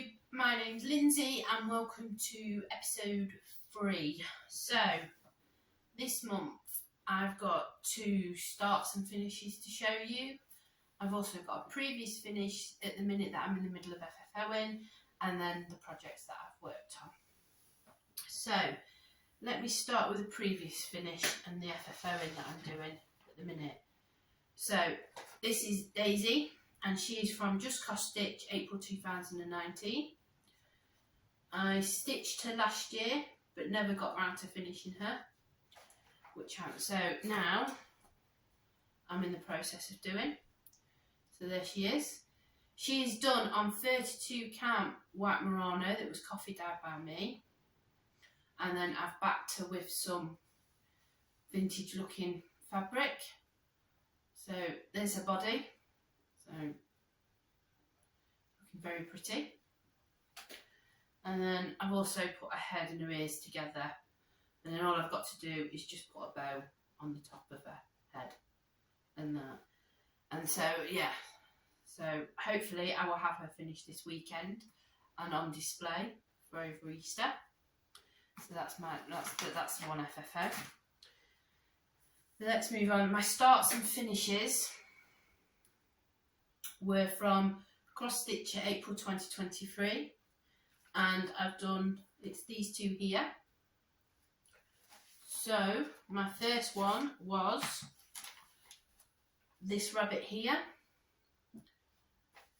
YouTube, my name's Lindsay and welcome to episode 3. So, this month I've got 2 starts and finishes to show you. I've also got a previous finish at the minute that I'm in the middle of FFOing, and then the projects that I've worked on. So, let me start with the previous finish and the FFOing that I'm doing at the minute. So, this is Daisy, and she is from Just Cross Stitch, April 2019. I stitched her last year, but never got round to finishing her. So now, I'm in the process of doing. So there she is. She is done on 32 count White Murano that was coffee dyed by me. And then I've backed her with some vintage looking fabric. So there's her body. So looking very pretty. And then I've also put her head and her ears together. And then all I've got to do is just put a bow on the top of her head. And that. And so yeah. So hopefully I will have her finished this weekend and on display for over Easter. So that's one FFO. Let's move on. My starts and finishes were from Crossstitcher April 2023, and I've done, it's these 2 here. So my first one was this rabbit here,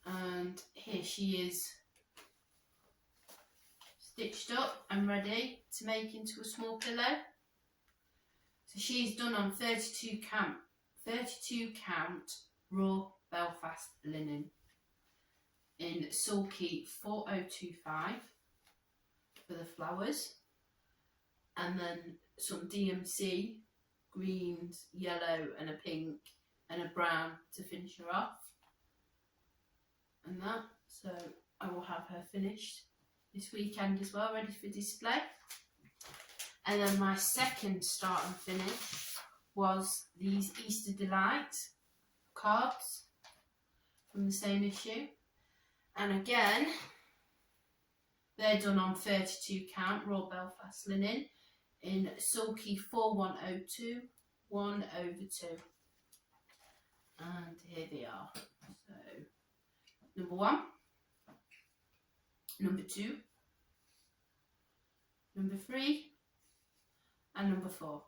and here she is stitched up and ready to make into a small pillow. So she's done on 32 count Raw Belfast Linen in Sulky 4025 for the flowers, and then some DMC, greens, yellow and a pink and a brown to finish her off. And that, so I will have her finished this weekend as well, ready for display. And then my second start and finish was these Easter Delight cards from the same issue. And again, they're done on 32 count Raw Belfast Linen in Sulky 4102 1/2. And here they are. So, number 1, number 2, number 3, and number 4.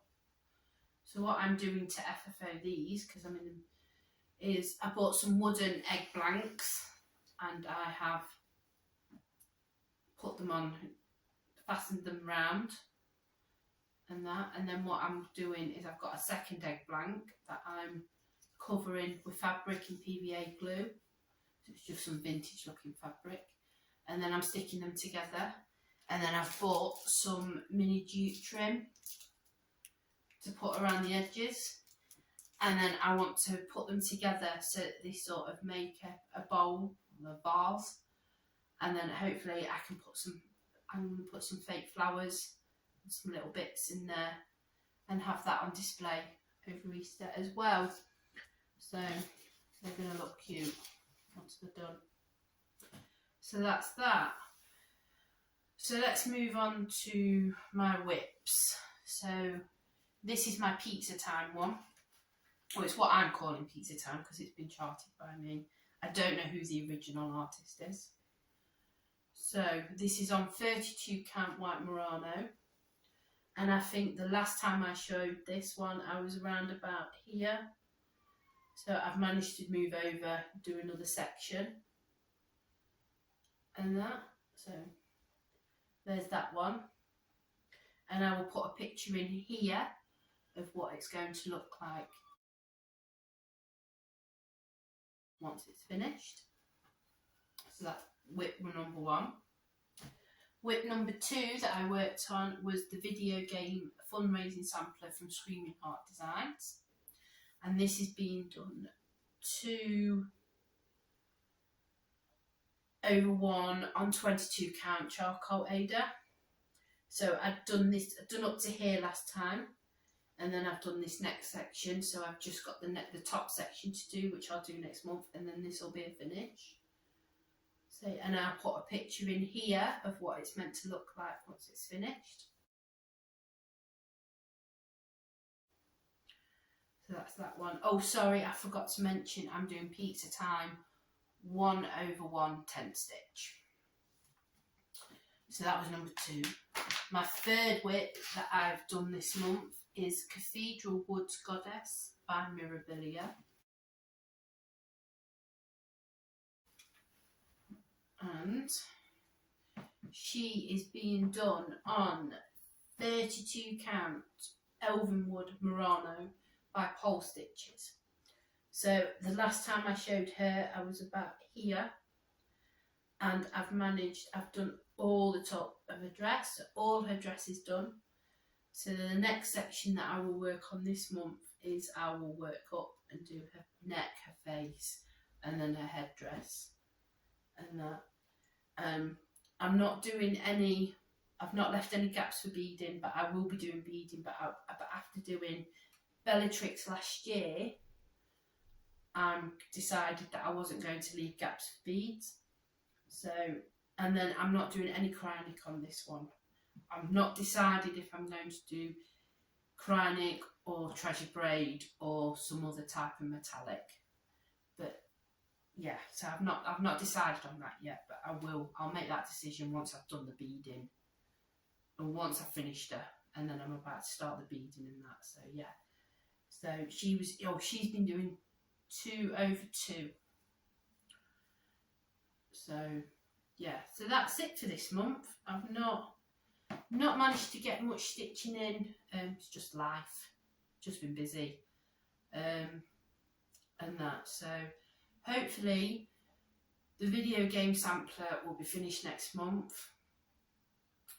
So what I'm doing to FFO these, because I'm in them, is I bought some wooden egg blanks and I have put them on, fastened them round and that, and then what I'm doing is I've got a second egg blank that I'm covering with fabric and PVA glue. So it's just some vintage looking fabric, and then I'm sticking them together. And then I've bought some mini jute trim to put around the edges, and then I want to put them together so that they sort of make a bowl, a vase, and then hopefully I'm going to put some fake flowers and some little bits in there and have that on display over Easter as well. So they're going to look cute once they're done. So that's that. So let's move on to my whips. So this is my pizza time one. Well, it's what I'm calling pizza time because it's been charted by me. I don't know who the original artist is. So this is on 32 count White Murano. And I think the last time I showed this one, I was around about here. So I've managed to move over, do another section. And that, so there's that one. And I will put a picture in here of what it's going to look like once it's finished. So that's whip number 1. Whip number 2 that I worked on was the video game fundraising sampler from Screaming Heart Designs. And this is being done 2/1 on 22 count charcoal Aida. So I've done up to here last time, and then I've done this next section. So I've just got the top section to do, which I'll do next month, and then this will be a finish. So, and I'll put a picture in here of what it's meant to look like once it's finished. So that's that one. Oh, sorry, I forgot to mention I'm doing Pizza Time 1/1 tent stitch. So that was number 2. My third width that I've done this month is Cathedral Woods Goddess by Mirabilia. And she is being done on 32 count Elvenwood Murano by Polstitches. So the last time I showed her I was about here, and I've done all the top of her dress, so all her dress is done. So the next section that I will work on this month is I will work up and do her neck, her face, and then her headdress and that. I'm not doing any, I've not left any gaps for beading, but I will be doing beading. But after doing Bellatrix last year, I decided that I wasn't going to leave gaps for beads. So, and then I'm not doing any cryonic on this one. I've not decided if I'm going to do cryonic or treasure braid or some other type of metallic. But yeah, so I've not decided on that yet, but I'll make that decision once I've done the beading and once I've finished her, and then I'm about to start the beading and that. So yeah, so she's been doing 2/2. So yeah, so that's it for this month. I've not managed to get much stitching in. It's just life, just been busy, and that. So hopefully the video game sampler will be finished next month.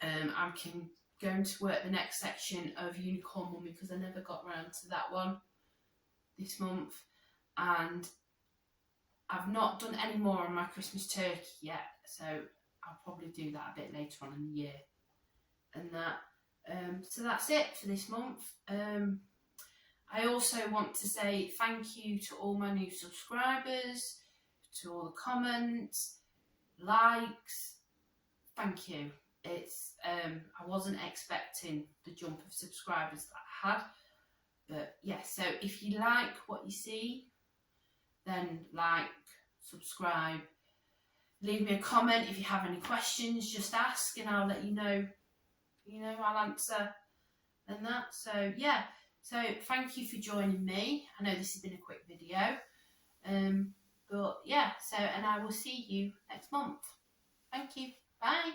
I can go into work the next section of Unicorn Mummy because I never got around to that one this month, and I've not done any more on my Christmas turkey yet, so I'll probably do that a bit later on in the year and that. So that's it for this month. I also want to say thank you to all my new subscribers, to all the comments, likes. Thank you. It's I wasn't expecting the jump of subscribers that I had, but yeah, so if you like what you see, then like, subscribe, leave me a comment. If you have any questions, just ask and I'll let you know, I'll answer and that. So yeah, so thank you for joining me. I know this has been a quick video, but yeah, so, and I will see you next month. Thank you. Bye.